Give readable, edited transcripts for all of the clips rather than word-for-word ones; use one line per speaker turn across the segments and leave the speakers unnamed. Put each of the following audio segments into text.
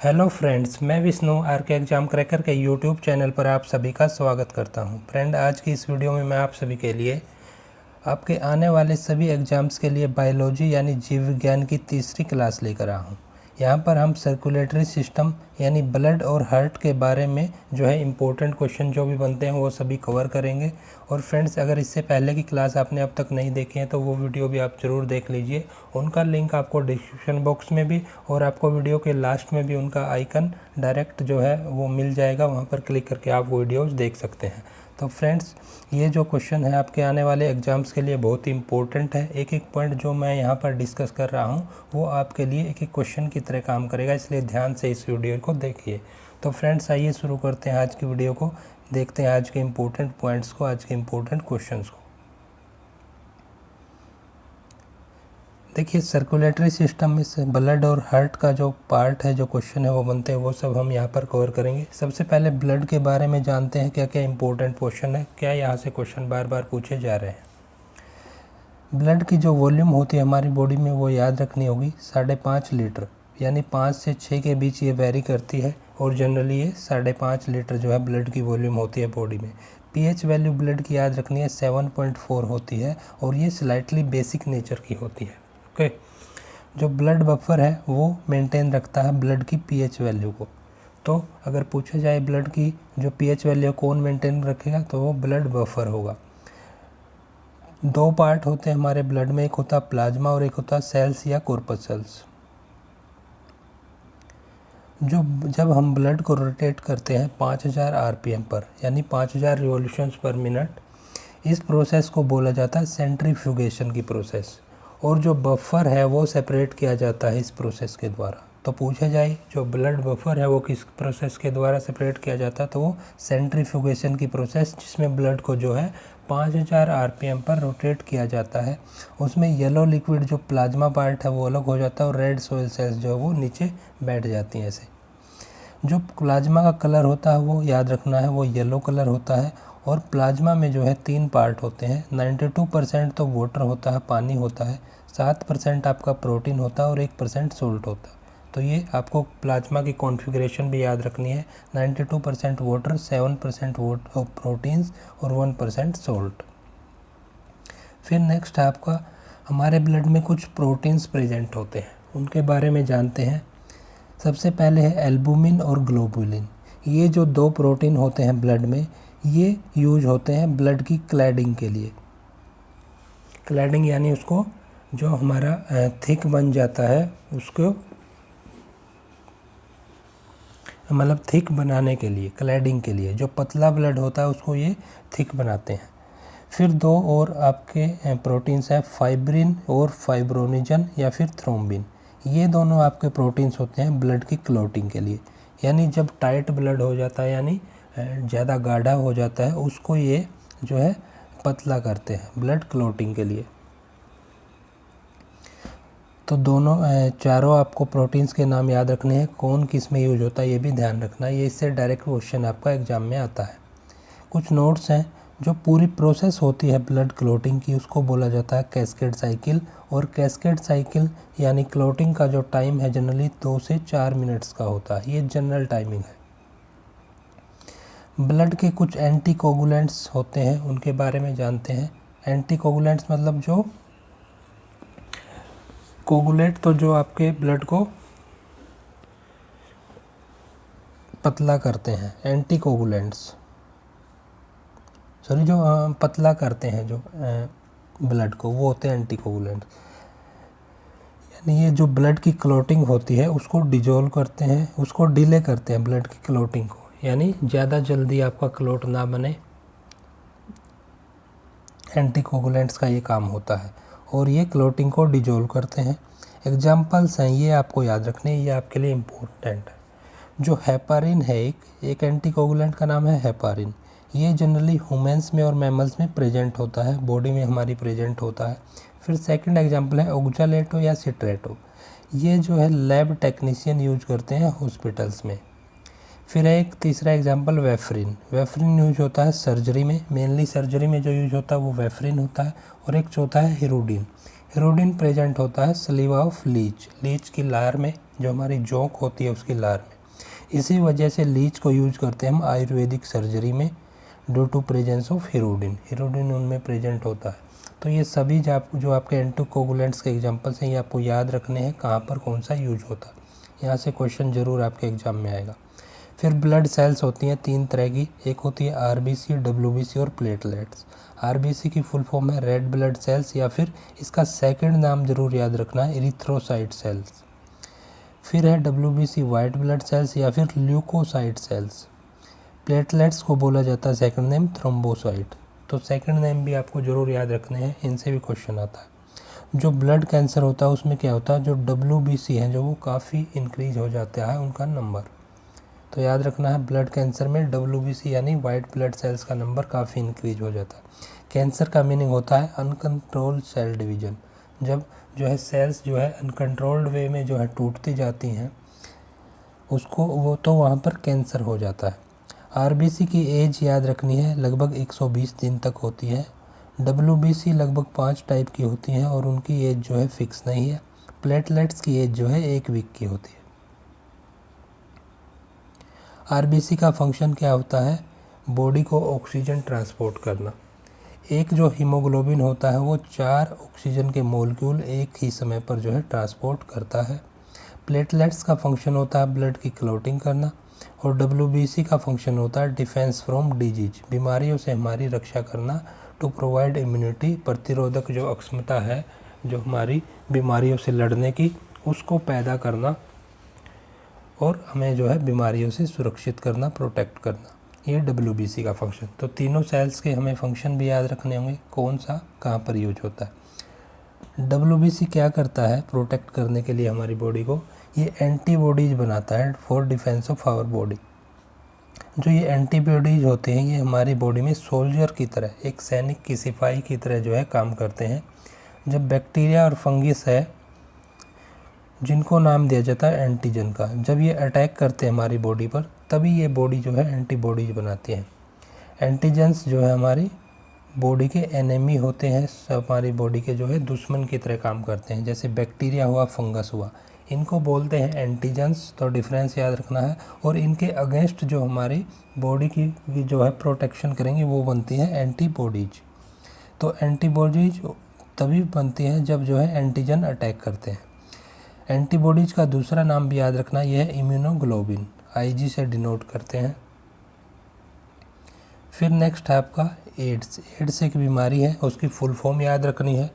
Hello friends, मैं Vishnu R K exam cracker के YouTube channel पर आप सभी का स्वागत करता हूं। फ्रेंड, आज की इस वीडियो में मैं आप सभी के लिए आपके आने वाले सभी एग्ज़ाम्स के लिए बायोलॉजी यानी जीव विज्ञान की तीसरी क्लास लेकर आया हूँ। यहाँ पर हम सर्कुलेटरी सिस्टम यानी ब्लड और हार्ट के बारे में जो है इम्पोर्टेंट क्वेश्चन जो भी बनते हैं वो सभी कवर करेंगे। और फ्रेंड्स, अगर इससे पहले की क्लास आपने अब तक नहीं देखी है तो वो वीडियो भी आप ज़रूर देख लीजिए। उनका लिंक आपको डिस्क्रिप्शन बॉक्स में भी और आपको वीडियो के लास्ट में भी उनका आइकन डायरेक्ट जो है वो मिल जाएगा। वहाँ पर क्लिक करके आप वो वीडियोज़ देख सकते हैं। तो फ्रेंड्स, ये जो क्वेश्चन है आपके आने वाले एग्ज़ाम्स के लिए बहुत ही इंपॉर्टेंट है। एक एक पॉइंट जो मैं यहाँ पर डिस्कस कर रहा हूँ वो आपके लिए एक एक क्वेश्चन की तरह काम करेगा, इसलिए ध्यान से इस वीडियो को देखिए। तो फ्रेंड्स, आइए शुरू करते हैं आज की वीडियो को। देखते हैं आज के इम्पोर्टेंट पॉइंट्स को, आज के इम्पोर्टेंट क्वेश्चंस को। देखिए, सर्कुलेटरी सिस्टम में से ब्लड और हार्ट का जो पार्ट है, जो क्वेश्चन है वो बनते हैं, वो सब हम यहाँ पर कवर करेंगे। सबसे पहले ब्लड के बारे में जानते हैं, क्या क्या इंपॉर्टेंट क्वेश्चन है, क्या यहाँ से क्वेश्चन बार बार पूछे जा रहे हैं। ब्लड की जो वॉल्यूम होती है हमारी बॉडी में वो याद रखनी होगी 5.5 लीटर, यानी 5 से 6 के बीच ये वेरी करती है। और जनरली ये 5.5 लीटर जो है ब्लड की वॉल्यूम होती है बॉडी में। पीएच वैल्यू ब्लड की याद रखनी है 7.4 होती है और ये स्लाइटली बेसिक नेचर की होती है। ओके, जो ब्लड बफर है वो मेंटेन रखता है ब्लड की पीएच वैल्यू को। तो अगर पूछा जाए ब्लड की जो पीएच वैल्यू कौन मेंटेन रखेगा तो वो ब्लड बफर होगा। 2 पार्ट होते हैं हमारे ब्लड में, एक होता है प्लाज्मा और एक होता है सेल्स या कॉर्पस्कल्स। जब हम ब्लड को रोटेट करते हैं 5000 आरपीएम पर, यानी 5000 रिवॉल्यूशंस पर मिनट, इस प्रोसेस को बोला जाता है सेंट्रीफ्यूगेशन की प्रोसेस। और जो बफर है वो सेपरेट किया जाता है इस प्रोसेस के द्वारा। तो पूछा जाए जो ब्लड बफर है वो किस प्रोसेस के द्वारा सेपरेट किया जाता है, तो वो सेंट्रीफ्यूगेशन की प्रोसेस, जिसमें ब्लड को जो है 5000 आरपीएम पर रोटेट किया जाता है। उसमें येलो लिक्विड जो प्लाज्मा पार्ट है वो अलग हो जाता है और रेड सोयल सेल्स जो है वो नीचे बैठ जाती हैं ऐसे। जो प्लाज्मा का कलर होता है वो याद रखना है, वो येलो कलर होता है। और प्लाज्मा में जो है 3 पार्ट होते हैं। 92% तो वाटर होता है, पानी होता है, 7% आपका प्रोटीन होता है और 1% सोल्ट होता है। तो ये आपको प्लाज्मा की कॉन्फ़िगरेशन भी याद रखनी है। 92% वाटर, 7% प्रोटीन्स और 1% सोल्ट। फिर नेक्स्ट है आपका, हमारे ब्लड में कुछ प्रोटीन्स प्रेजेंट होते हैं, उनके बारे में जानते हैं। सबसे पहले है एल्बुमिन और ग्लोबुलिन। ये जो 2 प्रोटीन होते हैं ब्लड में, ये यूज होते हैं ब्लड की क्लैडिंग के लिए। क्लैडिंग यानी उसको जो हमारा थिक बन जाता है उसको मतलब थिक बनाने के लिए, क्लैडिंग के लिए। जो पतला ब्लड होता है उसको ये थिक बनाते हैं। फिर 2 और आपके प्रोटीन्स हैं, फाइब्रिन और फाइब्रोनिजन या फिर थ्रोम्बिन। ये दोनों आपके प्रोटीन्स होते हैं ब्लड की क्लॉटिंग के लिए, यानी जब टाइट ब्लड हो जाता है, यानी ज़्यादा गाढ़ा हो जाता है, उसको ये जो है पतला करते हैं ब्लड क्लॉटिंग के लिए। तो दोनों चारों आपको प्रोटीन्स के नाम याद रखने हैं, कौन किस में यूज होता है ये भी ध्यान रखना है। ये इससे डायरेक्ट क्वेश्चन आपका एग्जाम में आता है। कुछ नोट्स हैं, जो पूरी प्रोसेस होती है ब्लड क्लॉटिंग की उसको बोला जाता है कैस्केड साइकिल। और कैस्केड साइकिल यानी क्लॉटिंग का जो टाइम है जनरली 2 से 4 मिनट्स का होता है, ये जनरल टाइमिंग है। ब्लड के कुछ एंटीकोगुलेंट्स होते हैं, उनके बारे में जानते हैं। एंटीकोगुलेंट्स मतलब जो कोगुलेट, तो जो आपके ब्लड को पतला करते हैं, एंटीकोगुलेंट्स, सॉरी, जो पतला करते हैं जो ब्लड को, वो होते हैं एंटीकोगुलेंट्स। यानी ये जो ब्लड की क्लॉटिंग होती है उसको डिजोल्व करते हैं, उसको डिले करते हैं ब्लड की क्लॉटिंग को, यानी ज़्यादा जल्दी आपका क्लॉट ना बने। एंटीकोगुलेंट्स का ये काम होता है और ये क्लॉटिंग को डिजोल्व करते हैं। एग्जाम्पल्स हैं, ये आपको याद रखने हैं, ये आपके लिए इम्पोर्टेंट है। जो हेपारिन है, एक एंटीकोगुलेंट का नाम है हेपारिन। ये जनरली ह्यूमंस में और मैमल्स में प्रेजेंट होता है, बॉडी में हमारी प्रेजेंट होता है। फिर सेकंड एग्जांपल है ऑक्ज़ालेटो या सिट्रेटो। ये जो है लैब टेक्नीशियन यूज करते हैं हॉस्पिटल्स में। फिर एक तीसरा एग्जांपल वेफरिन। वेफरिन यूज होता है सर्जरी में, मेनली सर्जरी में जो यूज होता है वो वेफरिन होता है। और एक चौथा है हिरोडिन। हिरोडिन प्रेजेंट होता है सलीवा ऑफ लीच, लीच की लार में, जो हमारी जोंक होती है उसकी लार में। इसी वजह से लीच को यूज करते हैं हम आयुर्वेदिक सर्जरी में due to presence of hirudin उनमें प्रेजेंट होता है। तो ये सभी जो आपके एंटीकोगुलेंट्स के एग्जांपल्स हैं ये आपको याद रखने हैं कहाँ पर कौन सा यूज होता है। यहाँ से क्वेश्चन ज़रूर आपके एग्जाम में आएगा। फिर ब्लड सेल्स होती हैं 3 तरह की, एक होती है आरबीसी, डब्ल्यूबीसी और प्लेटलेट्स। आरबीसी की फुल फॉर्म है रेड ब्लड सेल्स, या फिर इसका सेकंड नाम जरूर याद रखना है इरिथ्रोसाइट सेल्स। फिर है डब्ल्यूबीसी वाइट ब्लड सेल्स या फिर ल्यूकोसाइट सेल्स। प्लेटलेट्स को बोला जाता है सेकंड नेम थ्रोम्बोसाइट। तो सेकंड नेम भी आपको जरूर याद रखने हैं, इनसे भी क्वेश्चन आता है। जो ब्लड कैंसर होता है उसमें क्या होता है, जो डब्ल्यूबीसी है जो वो काफ़ी इंक्रीज हो जाता है उनका नंबर। तो याद रखना है ब्लड कैंसर में डब्ल्यूबीसी यानी वाइट ब्लड सेल्स का नंबर काफ़ी इंक्रीज हो जाता है। कैंसर का मीनिंग होता है अनकंट्रोल्ड सेल डिवीजन। जब जो है सेल्स जो है अनकंट्रोल्ड वे में जो है टूटती जाती हैं उसको वो तो वहाँ पर कैंसर हो जाता है। आरबीसी की एज याद रखनी है लगभग 120 दिन तक होती है। डब्ल्यूबीसी लगभग 5 टाइप की होती हैं और उनकी एज जो है फिक्स नहीं है। प्लेटलेट्स की एज जो है 1 वीक की होती है। आरबीसी का फंक्शन क्या होता है, बॉडी को ऑक्सीजन ट्रांसपोर्ट करना। एक जो हीमोग्लोबिन होता है वो 4 ऑक्सीजन के मोलिक्यूल एक ही समय पर जो है ट्रांसपोर्ट करता है। प्लेटलेट्स का फंक्शन होता है ब्लड की क्लॉटिंग करना, और डब्ल्यूबीसी का फंक्शन होता है डिफेंस फ्रॉम डिजीज, बीमारियों से हमारी रक्षा करना। टू प्रोवाइड इम्यूनिटी, प्रतिरोधक जो अक्षमता है जो हमारी बीमारियों से लड़ने की उसको पैदा करना, और हमें जो है बीमारियों से सुरक्षित करना, प्रोटेक्ट करना, ये डब्ल्यूबीसी का फंक्शन। तो तीनों सेल्स के हमें फंक्शन भी याद रखने होंगे, कौन सा कहाँ पर यूज होता है। डब्ल्यूबीसी क्या करता है प्रोटेक्ट करने के लिए हमारी बॉडी को, ये एंटीबॉडीज बनाता है for defence of our body. जो ये एंटीबॉडीज होते हैं ये हमारी बॉडी में सोल्जर की तरह, एक सैनिक की सिपाही की तरह जो है काम करते हैं। जब बैक्टीरिया और फंगिस है जिनको नाम दिया जाता है एंटीजन का, जब ये अटैक करते हैं हमारी बॉडी पर तभी ये बॉडी जो है एंटीबॉडीज बनाती है। एंटीजन्स जो है हमारी बॉडी के एनिमी होते हैं, हमारी बॉडी के जो है दुश्मन की तरह काम करते हैं। जैसे बैक्टीरिया हुआ, फंगस हुआ, इनको बोलते हैं एंटीजन्स। तो डिफरेंस याद रखना है। और इनके अगेंस्ट जो हमारी बॉडी की जो है प्रोटेक्शन करेंगे वो बनती है एंटीबॉडीज। तो एंटीबॉडीज तभी बनती हैं जब जो है एंटीजन अटैक करते हैं। एंटीबॉडीज का दूसरा नाम भी याद रखना, यह है इम्यूनोग्लोबिन, आईजी से डिनोट करते हैं। फिर नेक्स्ट है आपका एड्स। एड्स एक बीमारी है, उसकी फुल फॉर्म याद रखनी है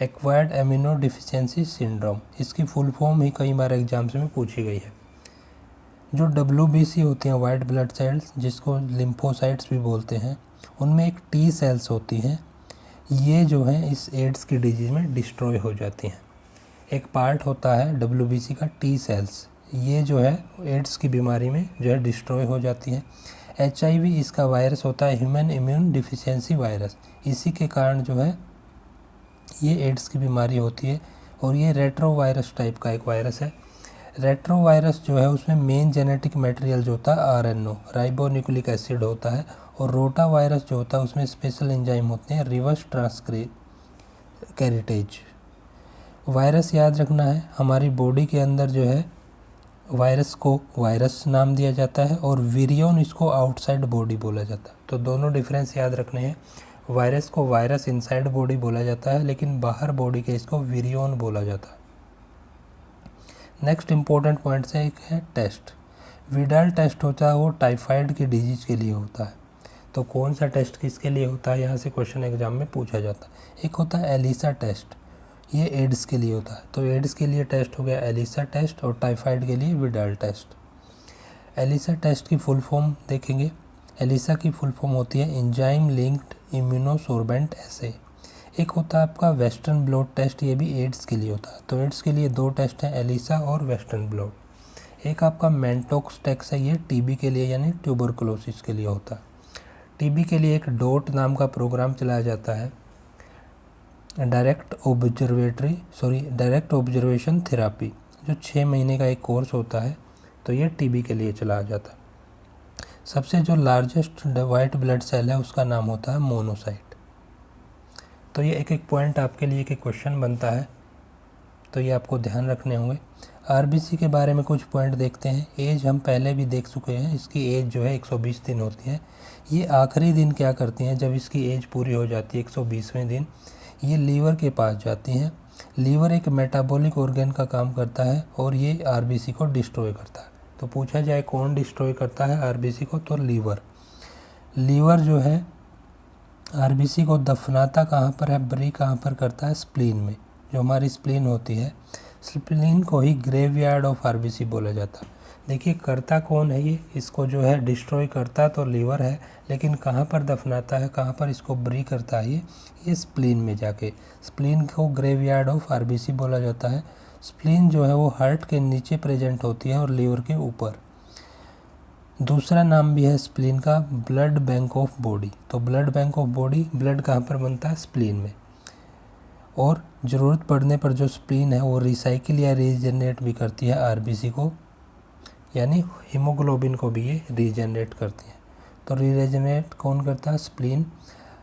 एक्वायर्ड एमिनो डिफिशियंसी सिंड्रोम। इसकी फुल फॉर्म ही कई बार एग्जाम्स में पूछी गई है। जो डब्ल्यूबीसी होती हैं वाइट ब्लड सेल्स, जिसको लिम्फोसाइट्स भी बोलते हैं, उनमें एक टी सेल्स होती हैं, ये जो है इस एड्स की डिजीज़ में डिस्ट्रॉय हो जाती हैं। एक पार्ट होता है डब्ल्यूबीसी का टी सेल्स, ये जो है एड्स की बीमारी में जो है डिस्ट्रॉय हो जाती है। एचआईवी इसका वायरस होता है, ह्यूमन इम्यून डिफिशियंसी वायरस, इसी के कारण जो है ये एड्स की बीमारी होती है। और ये रेट्रो वायरस टाइप का एक वायरस है। रेट्रो वायरस जो है उसमें मेन जेनेटिक मटेरियल जो होता है आरएनओ, राइबोन्यूक्लिक एसिड होता है, और रोटा वायरस जो होता है उसमें स्पेशल एंजाइम होते हैं रिवर्स ट्रांसक्रिप्टेज। वायरस याद रखना है, हमारी बॉडी के अंदर जो है वायरस को वायरस नाम दिया जाता है और विरियन इसको आउटसाइड बॉडी बोला जाता है। तो दोनों डिफरेंस याद रखने हैं। वायरस को वायरस इनसाइड बॉडी बोला जाता है, लेकिन बाहर बॉडी के इसको विरियन बोला जाता है। नेक्स्ट इंपॉर्टेंट पॉइंट से एक है टेस्ट। विडाल टेस्ट होता है वो टाइफाइड की डिजीज़ के लिए होता है। तो कौन सा टेस्ट किसके लिए होता है, यहाँ से क्वेश्चन एग्जाम में पूछा जाता है। एक होता है एलिसा टेस्ट, ये एड्स के लिए होता है। तो एड्स के लिए टेस्ट हो गया एलिसा टेस्ट, और टाइफाइड के लिए विडाल टेस्ट। एलिसा टेस्ट की फुल फॉर्म देखेंगे। एलिसा की फुल फॉर्म होती है एंजाइम लिंक्ड इम्यूनोसोर्बेंट एसे। एक होता है आपका वेस्टर्न ब्लॉट टेस्ट, ये भी एड्स के लिए होता है। तो एड्स के लिए 2 टेस्ट हैं, एलिसा और वेस्टर्न ब्लॉट। एक आपका मेंटोक्स टेस्ट है, ये टीबी के लिए यानी ट्यूबरकुलोसिस के लिए होता है। टीबी के लिए एक डॉट नाम का प्रोग्राम चलाया जाता है, डायरेक्ट ऑब्जर्वेशन थेरापी, जो 6 महीने का एक कोर्स होता है। तो ये टीबी के लिए चलाया जाता है। सबसे जो लार्जेस्ट वाइट ब्लड सेल है उसका नाम होता है मोनोसाइट। तो ये एक एक पॉइंट आपके लिए एक क्वेश्चन बनता है, तो ये आपको ध्यान रखने होंगे। आरबीसी के बारे में कुछ पॉइंट देखते हैं। एज हम पहले भी देख चुके हैं, इसकी एज जो है 120 दिन होती है। ये आखिरी दिन क्या करती हैं, जब इसकी एज पूरी हो जाती है 120वें दिन, ये लीवर के पास जाती हैं। लीवर एक मेटाबॉलिक ऑर्गन का काम करता है और ये आरबीसी को डिस्ट्रॉय करता है। तो पूछा जाए कौन डिस्ट्रॉय करता है आरबीसी को, तो लीवर। लीवर जो है आरबीसी को दफनाता कहाँ पर है, बरी कहाँ पर करता है, स्प्लीन में। जो हमारी स्प्लीन होती है, स्प्लीन को ही ग्रेवयार्ड ऑफ आरबीसी बोला जाता है। देखिए करता कौन है, ये इसको जो है डिस्ट्रॉय करता तो लीवर है, लेकिन कहाँ पर दफनाता है, कहाँ पर इसको बरी करता है, ये स्प्लीन में जाके। स्प्लीन को ग्रेवयार्ड ऑफ आरबीसी बोला जाता है। स्प्लीन जो है वो हार्ट के नीचे प्रेजेंट होती है और लीवर के ऊपर। दूसरा नाम भी है स्प्लीन का, ब्लड बैंक ऑफ बॉडी। तो blood bank of body, blood कहाँ पर बनता है, स्प्लीन में। और ज़रूरत पड़ने पर जो स्प्लीन है वो रिसाइकिल या रीजनरेट भी करती है आरबीसी को, यानी हीमोग्लोबिन को भी ये रीजनरेट करती है। तो रीजनरेट कौन करता है, स्प्लीन।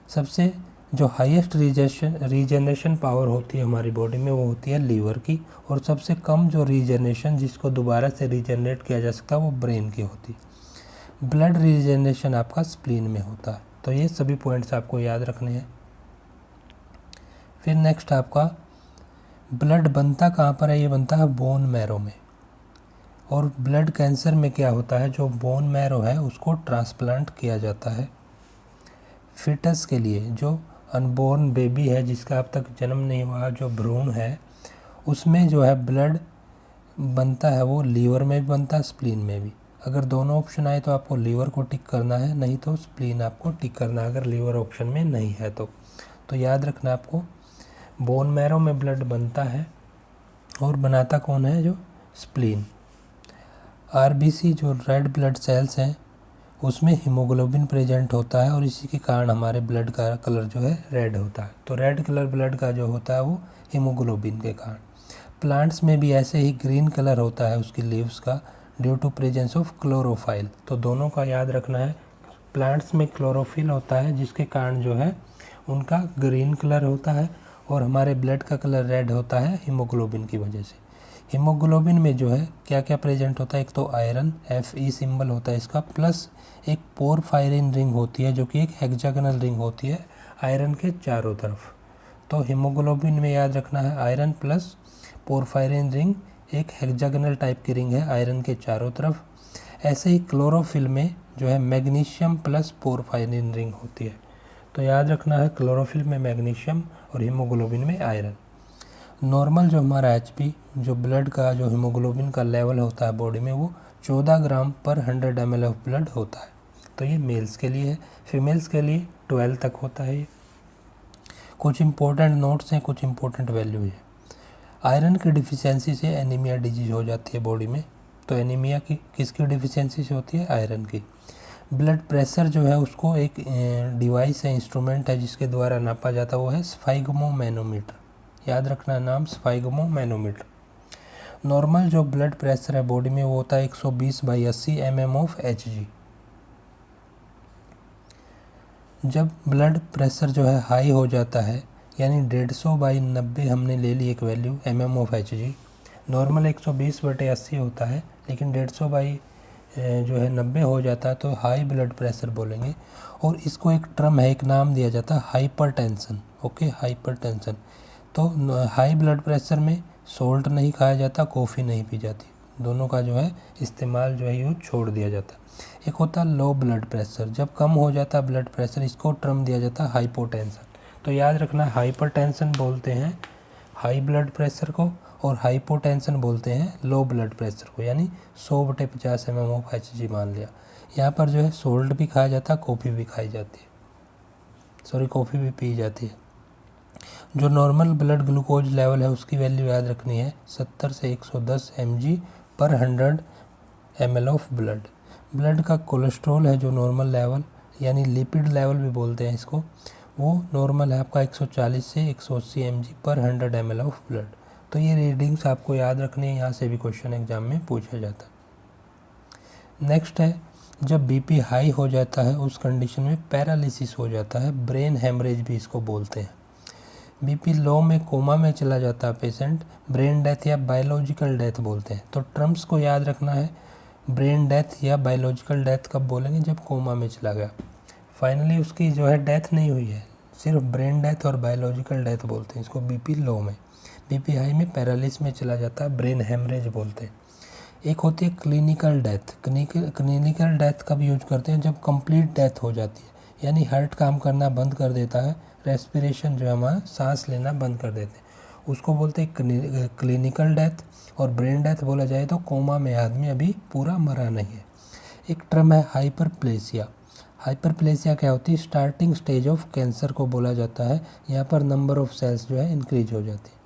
सबसे जो हाईएस्ट रीजनरेशन पावर होती है हमारी बॉडी में वो होती है लीवर की, और सबसे कम जो रीजनरेशन जिसको दोबारा से रीजनरेट किया जा सकता है वो ब्रेन की होती है। ब्लड रीजनरेशन आपका स्प्लीन में होता है। तो ये सभी पॉइंट्स आपको याद रखने हैं। फिर नेक्स्ट आपका ब्लड बनता कहाँ पर है, ये बनता है बोन मैरो में। और ब्लड कैंसर में क्या होता है, जो बोन मैरो है उसको ट्रांसप्लांट किया जाता है फिटस के लिए। जो अनबोर्न बेबी है, जिसका अब तक जन्म नहीं हुआ, जो भ्रूण है, उसमें जो है ब्लड बनता है वो लीवर में भी बनता है, स्प्लीन में भी। अगर दोनों ऑप्शन आए तो आपको लीवर को टिक करना है, नहीं तो स्प्लीन आपको टिक करना है, अगर लीवर ऑप्शन में नहीं है तो याद रखना आपको बोन मैरो में ब्लड बनता है और बनाता कौन है, जो स्प्लीन। आरबीसी जो रेड ब्लड सेल्स हैं उसमें हीमोग्लोबिन प्रेजेंट होता है और इसी के कारण हमारे ब्लड का कलर जो है रेड होता है। तो रेड कलर ब्लड का जो होता है वो हीमोग्लोबिन के कारण। प्लांट्स में भी ऐसे ही ग्रीन कलर होता है उसकी लीव्स का, due to presence of chlorophyll. तो दोनों का याद रखना है। प्लांट्स में क्लोरोफिल होता है जिसके कारण जो है उनका ग्रीन कलर होता है, और हमारे ब्लड का कलर रेड होता है हीमोग्लोबिन की वजह से। हीमोग्लोबिन में जो है क्या क्या प्रेजेंट होता है, एक तो आयरन, Fe सिंबल होता है इसका, प्लस एक पोरफायरिन रिंग होती है जो कि एक हेक्सागोनल रिंग होती है आयरन के चारों तरफ। तो हीमोग्लोबिन में याद रखना है आयरन प्लस पोरफायरिन रिंग, एक हेक्सागोनल टाइप की रिंग है आयरन के चारों तरफ। ऐसे ही क्लोरोफिल में जो है मैग्नीशियम प्लस पोरफायरिन रिंग होती है। तो याद रखना है क्लोरोफिल में मैग्नीशियम और हीमोग्लोबिन में आयरन। नॉर्मल जो हमारा HP, जो ब्लड का जो हीमोग्लोबिन का लेवल होता है बॉडी में, वो 14 ग्राम पर 100 ml ऑफ ब्लड होता है। तो ये मेल्स के लिए है, फीमेल्स के लिए 12 तक होता है ये। कुछ इंपॉर्टेंट नोट्स हैं, कुछ इंपॉर्टेंट वैल्यू है। आयरन की डिफिशियंसी से एनीमिया डिजीज हो जाती है बॉडी में। तो एनीमिया की किसकी डिफिशियंसी से होती है, आयरन की। ब्लड प्रेशर जो है उसको एक डिवाइस है, इंस्ट्रूमेंट है जिसके द्वारा नापा जाता है, वो है स्फाइगमोमैनोमीटर। याद रखना नाम, स्फाइगमोमैनोमीटर। नॉर्मल जो ब्लड प्रेशर है बॉडी में वो होता है 120/80 mm ऑफ Hg। जब ब्लड प्रेशर जो है हाई हो जाता है, यानी 150/90 हमने ले ली एक value mm of Hg। Normal 120/80 होता है, लेकिन 150 जो है 90 हो जाता है तो हाई ब्लड प्रेशर बोलेंगे। और इसको एक टर्म है, एक नाम दिया जाता है हाइपरटेंशन। Okay, hypertension. तो हाई ब्लड प्रेशर में सोल्ट नहीं खाया जाता, कॉफ़ी नहीं पी जाती, दोनों का जो है इस्तेमाल जो है यूज छोड़ दिया जाता है। एक होता है लो ब्लड प्रेशर, जब कम हो जाता है ब्लड प्रेशर, इसको टर्म दिया जाता है हाइपोटेंशन। तो याद रखना हाइपरटेंशन बोलते हैं हाई ब्लड प्रेशर को, और हाइपोटेंशन बोलते हैं लो ब्लड प्रेशर को, यानी 100/50 mm ऑफ Hg मान लिया। यहाँ पर जो है सोल्ट भी खाया जाता है, कॉफ़ी भी खाई जाती है, सॉरी कॉफ़ी भी पी जाती है। जो नॉर्मल ब्लड ग्लूकोज लेवल है उसकी वैल्यू याद रखनी है 70 से 110 mg/100 ml of blood. Blood का कोलेस्ट्रॉल है जो नॉर्मल लेवल, यानी लिपिड लेवल भी बोलते हैं इसको, वो नॉर्मल है आपका 140 से 180 mg/100 ml ऑफ ब्लड। तो ये रीडिंग्स आपको याद रखनी है, यहाँ से भी क्वेश्चन एग्जाम में पूछा जाता है। नेक्स्ट है, जब BP हाई हो जाता है उस कंडीशन में पैरालिसिस हो जाता है, ब्रेन हेमरेज भी इसको बोलते हैं। बीपी लो में कोमा में चला जाता है पेशेंट, ब्रेन डेथ या बायोलॉजिकल डेथ बोलते हैं। तो टर्म्स को याद रखना है, ब्रेन डेथ या बायोलॉजिकल डेथ कब बोलेंगे, जब कोमा में चला गया। फाइनली उसकी जो है डेथ नहीं हुई है, सिर्फ ब्रेन डेथ और बायोलॉजिकल डेथ बोलते हैं इसको बीपी लो में। बीपी हाई में पैरालिसिस में चला जाता है, ब्रेन हेमरेज बोलते हैं। एक होती है क्लिनिकल डेथ। क्लिनिकल डेथ कब यूज करते हैं, जब कंप्लीट डेथ हो जाती है, यानी हार्ट काम करना बंद कर देता है, रेस्पिरेशन जो है हमारा सांस लेना बंद कर देते हैं, उसको बोलते हैं क्लिनिकल डेथ। और ब्रेन डेथ बोला जाए तो कोमा में आदमी अभी पूरा मरा नहीं है। एक टर्म है हाइपरप्लेसिया। हाइपरप्लेसिया क्या होती है, स्टार्टिंग स्टेज ऑफ कैंसर को बोला जाता है। यहाँ पर नंबर ऑफ सेल्स जो है इंक्रीज हो जाती है।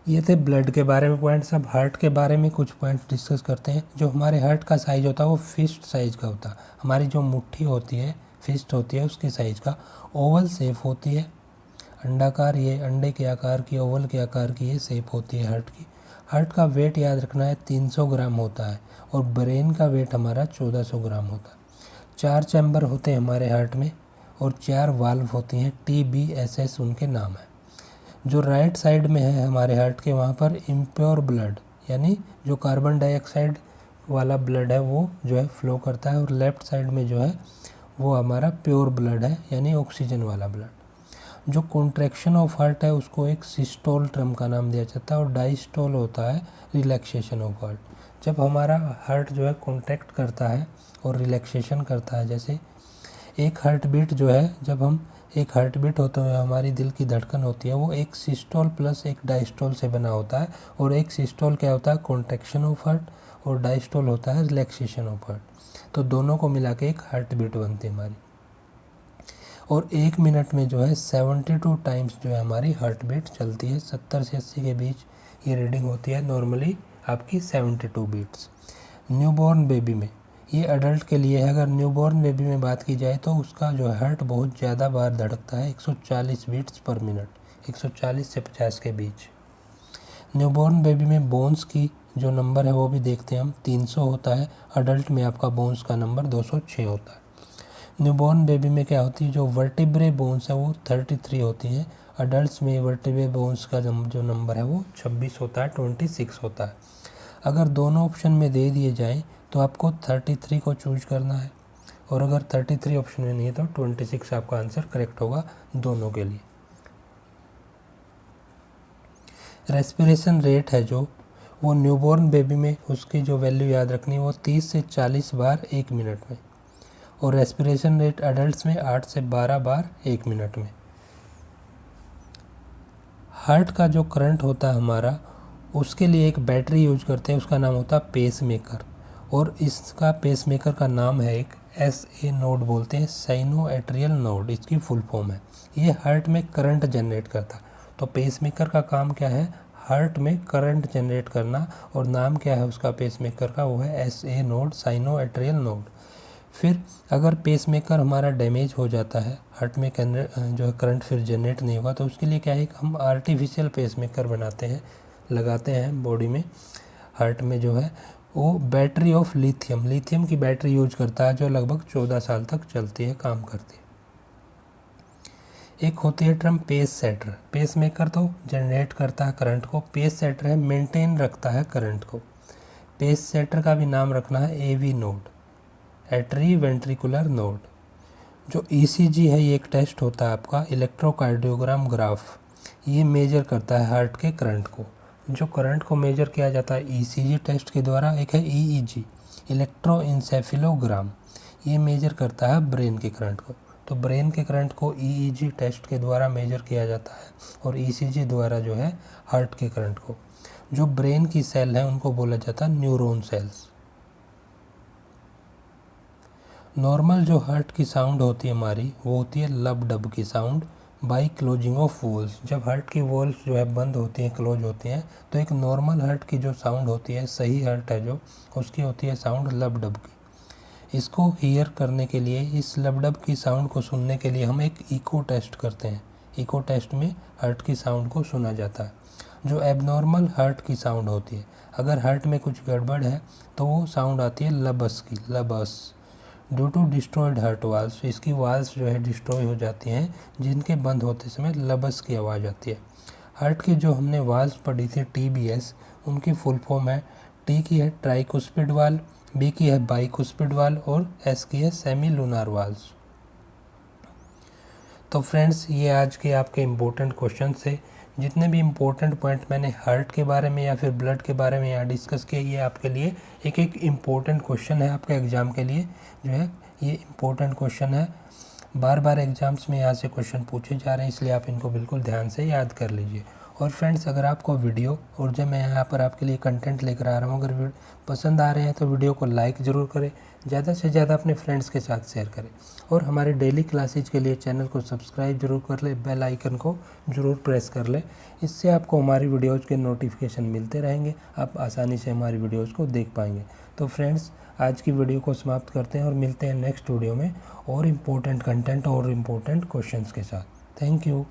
ये थे ब्लड के बारे में पॉइंट्स। अब हार्ट के बारे में कुछ पॉइंट्स डिस्कस करते हैं। जो हमारे हार्ट का साइज़ होता है वो फिस्ट साइज़ का होता है। हमारी जो मुट्ठी होती है, फिस्ट होती है, उसकी साइज़ का ओवल शेप होती है, अंडाकार, ये अंडे के आकार की, ओवल के आकार की ये शेप होती है हार्ट की। हार्ट का वेट याद रखना है 300 ग्राम होता है और ब्रेन का वेट हमारा 1400 ग्राम होता है। 4 चैम्बर होते हैं हमारे हार्ट में और 4 वाल्व होती हैं, TBSS उनके नाम है। जो राइट साइड में है हमारे हार्ट के, वहाँ पर इम्प्योर ब्लड यानी जो कार्बन डाइऑक्साइड वाला ब्लड है वो जो है फ्लो करता है, और लेफ़्ट साइड में जो है वो हमारा प्योर ब्लड है यानी ऑक्सीजन वाला ब्लड। जो कॉन्ट्रैक्शन ऑफ हार्ट है उसको एक सिस्टोल टर्म का नाम दिया जाता है, और डायस्टोल होता है रिलैक्सेशन ऑफ हार्ट। जब हमारा हार्ट जो है कॉन्ट्रैक्ट करता है और रिलैक्सेशन करता है, जैसे एक हार्ट बीट जो है, जब हम एक हार्ट बीट होते हुए हमारी दिल की धड़कन होती है, वो एक सिस्टोल प्लस एक डायस्टोल से बना होता है। और एक सिस्टोल क्या होता है, कॉन्ट्रैक्शन ऑफ हार्ट, और डायस्टोल होता है रिलैक्सेशन ऑफ हार्ट। तो दोनों को मिला के एक हार्ट बीट बनती है हमारी। और 1 मिनट में जो है 72 टाइम्स जो है हमारी हार्ट बीट चलती है। 70 से 80 के बीच ये रीडिंग होती है नॉर्मली आपकी 72 बीट्स। न्यूबॉर्न बेबी में, ये अडल्ट के लिए है, अगर न्यूबॉर्न बेबी में बात की जाए तो उसका जो हार्ट बहुत ज़्यादा बार धड़कता है, 140 बीट्स पर मिनट, 140 से 50 के बीच। न्यूबॉर्न बेबी में बोन्स की जो नंबर है वो भी देखते हैं हम, 300 होता है। अडल्ट में आपका बोन्स का नंबर 206 होता है। न्यूबॉर्न बेबी में क्या होती है, जो वर्टिब्रे बोन्स है वो 33 होती है। अडल्ट में वर्टिब्रे बोन्स का जो नंबर है वो 26 होता है, 26 होता है। अगर दोनों ऑप्शन में दे दिए जाएं तो आपको 33 को चूज करना है, और अगर 33 ऑप्शन में नहीं है तो 26 आपका आंसर करेक्ट होगा दोनों के लिए। रेस्पिरेशन रेट है जो, वो न्यूबॉर्न बेबी में उसकी जो वैल्यू याद रखनी है वो 30 से 40 बार 1 मिनट में, और रेस्पिरेशन रेट अडल्ट्स में 8 से 12 बार 1 मिनट में। हार्ट का जो करंट होता है हमारा, उसके लिए एक बैटरी यूज करते हैं, उसका नाम होता है पेस मेकर, और इसका पेस मेकर का नाम है एक SA नोड बोलते हैं, साइनो एट्रियल नोड इसकी फुल फॉर्म है। ये हार्ट में करंट जनरेट करता है। तो पेस मेकर का काम क्या है, हार्ट में करंट जनरेट करना, और नाम क्या है उसका पेस मेकर का, वो है SA node, cyano atrial node. फिर अगर पेस मेकर हमारा डैमेज हो जाता है, हार्ट में जो है करंट फिर जनरेट नहीं होगा, तो उसके लिए क्या है, हम आर्टिफिशियल पेस मेकर बनाते हैं, लगाते हैं बॉडी में। हार्ट में जो है वो बैटरी ऑफ लिथियम की बैटरी यूज करता है, जो लगभग 14 साल तक चलती है, काम करती है। एक होती है term pacesetter. Pacemaker तो जनरेट करता है करंट को, पेस सेटर है मेंटेन रखता है करंट को। पेस सेटर का भी नाम रखना है AV नोड, एट्री वेंट्रिकुलर नोड। जो ECG है, ये एक टेस्ट होता है आपका, इलेक्ट्रोकार्डियोग्राम ग्राफ, ये मेजर करता है हार्ट के करंट को। जो करंट को मेजर किया जाता है ECG टेस्ट के द्वारा। एक है EEG, इलेक्ट्रोइंसेफिलोग्राम, ये मेजर करता है ब्रेन के करंट को। तो ब्रेन के करंट को EEG टेस्ट के द्वारा मेजर किया जाता है, और ECG द्वारा जो है हार्ट के करंट को। जो ब्रेन की सेल है उनको बोला जाता है न्यूरॉन सेल्स। नॉर्मल जो हार्ट की साउंड होती है हमारी, वो होती है लब डब की sound by closing of walls. जब हार्ट की वॉल्स जो है बंद होती हैं, क्लोज होती हैं, तो एक नॉर्मल हार्ट की जो साउंड होती है, सही हार्ट है जो, उसकी होती है साउंड लब डब की। इसको हियर करने के लिए, इस लब डब की साउंड को सुनने के लिए हम एक इको टेस्ट करते हैं। इको टेस्ट में हार्ट की साउंड को सुना जाता है। जो एबनॉर्मल हार्ट की साउंड होती है, अगर हार्ट में कुछ गड़बड़ है तो वो साउंड आती है लबस की, लबस। Due to destroyed heart valves, इसकी वाल्व्स जो है डिस्ट्रॉय हो जाती हैं, जिनके बंद होते समय लबस की आवाज़ आती है। हार्ट की जो हमने वाल्व्स पढ़ी थी TBS, उनकी फुल फॉर्म है, T की है ट्राइकुस्पिड वाल्व, B की है बाइकुस्पिड वाल्व और S की है सेमी लूनार वाल्व्स। तो फ्रेंड्स, ये आज के आपके इम्पोर्टेंट क्वेश्चन थे। जितने भी इम्पोर्टेंट पॉइंट मैंने हार्ट के बारे में या फिर ब्लड के बारे में यहाँ डिस्कस किया, ये आपके लिए एक एक इम्पोर्टेंट क्वेश्चन है। आपके एग्ज़ाम के लिए जो है ये इम्पोर्टेंट क्वेश्चन है। बार बार एग्ज़ाम्स में यहाँ से क्वेश्चन पूछे जा रहे हैं, इसलिए आप इनको बिल्कुल ध्यान से याद कर लीजिए। और फ्रेंड्स, अगर आपको वीडियो और जब मैं यहाँ पर आपके लिए कंटेंट लेकर आ रहा हूँ, अगर पसंद आ रहे हैं तो वीडियो को लाइक ज़रूर करें, ज़्यादा से ज़्यादा अपने फ्रेंड्स के साथ शेयर करें, और हमारे डेली क्लासेज के लिए चैनल को सब्सक्राइब जरूर कर ले, बेल आइकन को ज़रूर प्रेस कर ले। इससे आपको हमारी वीडियोज़ के नोटिफिकेशन मिलते रहेंगे, आप आसानी से हमारी वीडियोज़ को देख पाएंगे। तो फ्रेंड्स, आज की वीडियो को समाप्त करते हैं और मिलते हैं नेक्स्ट वीडियो में और इम्पोर्टेंट कंटेंट और इम्पोर्टेंट क्वेश्चंस के साथ। Thank you.